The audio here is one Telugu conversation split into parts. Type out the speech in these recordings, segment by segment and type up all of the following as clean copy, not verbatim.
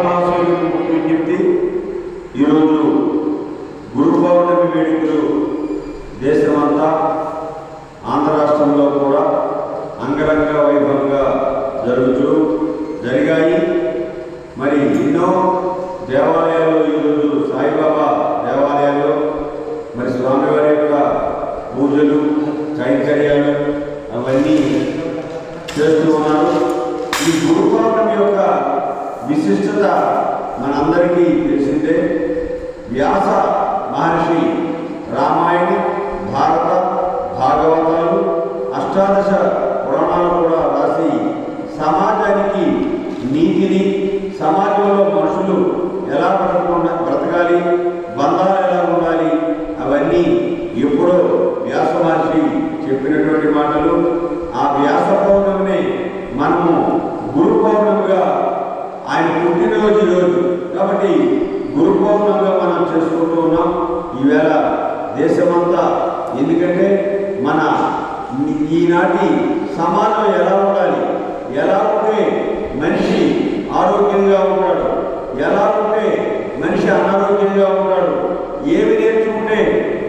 మహాశయులకు విజ్ఞప్తి, ఈరోజు గురు పౌర్ణమి వేడుకలు దేశమంతా ఆంధ్ర రాష్ట్రంలో కూడా అంగరంగ వైభవంగా జరిగాయి. మరి ఎన్నో దేవాలయాల్లో ఈరోజు సాయిబాబా దేవాలయాల్లో మరి స్వామివారి యొక్క పూజలు కైంకర్యాలు అవన్నీ చేస్తూ ఉన్నారు. ఈ గురు పౌర్ణమి యొక్క విశిష్టత మనందరికీ తెలిసిందే. వ్యాస మహర్షి రామాయణ, భారత, భాగవతాలు, అష్టాదశ పురాణాలు కూడా రాసి సమాజానికి నీతిని, సమాజంలో మనుషులు ఎలా బ్రతకాలి, బంధాలు ఎలా ఉండాలి, అవన్నీ ఎప్పుడో వ్యాస మహర్షి చెప్పినటువంటి మాటలు. ఆ వ్యాస పౌర్ణమిని మనము గురు పౌర్ణమిగా, ఆయన పుట్టినరోజు రోజు కాబట్టి గురు పౌర్ణమిగా మనం చేసుకుంటూ ఉన్నాం ఈవేళ దేశమంతా. ఎందుకంటే మన ఈనాటి సమాజం ఎలా ఉండాలి, ఎలా ఉంటే మనిషి ఆరోగ్యంగా ఉంటాడు, ఎలా ఉంటే మనిషి అనారోగ్యంగా ఉంటాడు, ఏమి నేర్చుకుంటే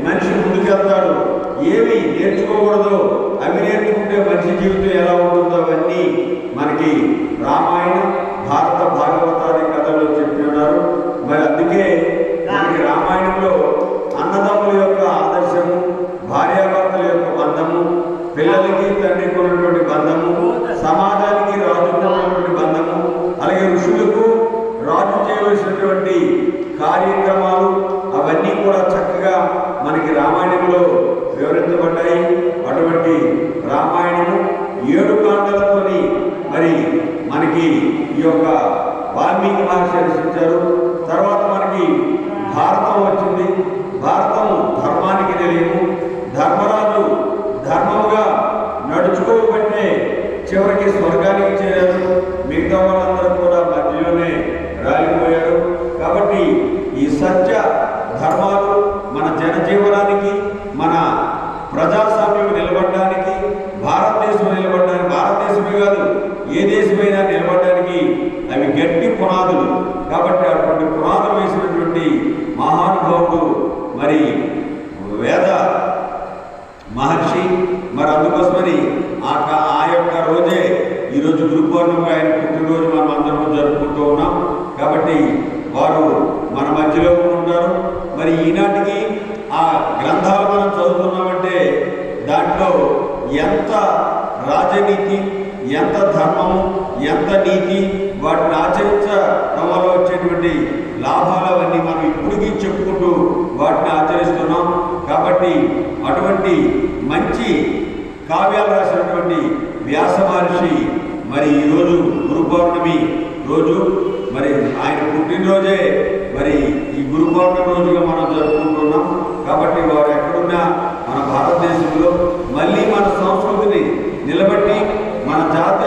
మనిషి ముందుకెళ్తాడు, ఏమి నేర్చుకోకూడదు అవి నేర్చుకుంటే మనిషి జీవితం ఎలా ఉంటుందో అవన్నీ మనకి రామాయణ, భారత, భాగవతాది కథలో చెప్పి ఉన్నారు. మరి అందుకే మనకి రామాయణంలో అన్నదమ్ముల యొక్క ఆదర్శము, భార్యాభర్తల యొక్క బంధము, పిల్లలకి తండ్రికి ఉన్నటువంటి బంధము, సమాజానికి రాజుకు ఉన్నటువంటి బంధము, అలాగే ఋషులకు రాజు చేయవలసినటువంటి కార్యక్రమాలు అవన్నీ కూడా చక్కగా మనకి రామాయణంలో వివరించబడ్డాయి. అటువంటి రామాయణము 7 కాండలతోని మరి మనకి ఈ యొక్క వాల్మీకి మహర్షి రచించారు. తర్వాత మనకి భారతం వచ్చింది. భారతం ధర్మానికి నిలయము. ధర్మరాజు ధర్మముగా నడుచుకోబట్టే చివరికి స్వర్గానికి చేరారు. మిగతా వాళ్ళందరూ కూడా మధ్యలోనే రాలిపోయారు. కాబట్టి ఈ సత్య ధర్మాలు మన జనజీవనానికి, మన ప్రజాస్వామ్యం నిలబడడానికి, భారతదేశం నిలబడడానికి, భారతదేశమే కాదు ఏ దేశమైనా నిలబడడానికి అవి గట్టి పునాదులు. కాబట్టి అటువంటి పునాదులు వేసినటువంటి మహానుభావుడు మరి వేద మహర్షి. మరి అందుకోసమని ఆ యొక్క రోజే ఈరోజు గురు పౌర్ణమి, ఆయన పుట్టినరోజు మనం అందరం జరుపుకుంటూ ఉన్నాం. కాబట్టి వారు మన మధ్యలో ఉంటారు. మరి ఈనాటికి ఆ గ్రంథాలు మనం చదువుతున్నామంటే దాంట్లో ఎంత రాజనీతి, ఎంత ధర్మము, ఎంత నీతి, వాటిని ఆచరించడం వల్ల వచ్చేటువంటి లాభాలు అవన్నీ మనం ఇప్పటికీ చెప్పుకుంటూ వాటిని ఆచరిస్తున్నాం. కాబట్టి అటువంటి మంచి కావ్యాలు రాసినటువంటి వ్యాస మహర్షి మరి ఈరోజు గురు పౌర్ణమి రోజు, మరి ఆయన పుట్టినరోజే మరి ఈ గురు పౌర్ణమి రోజుగా మనం జరుపుకుంటున్నాం. కాబట్టి వారు ఎక్కడున్నా మన భారతదేశంలో మళ్ళీ మన సంస్కృతిని నిలబెట్టి మన జాతి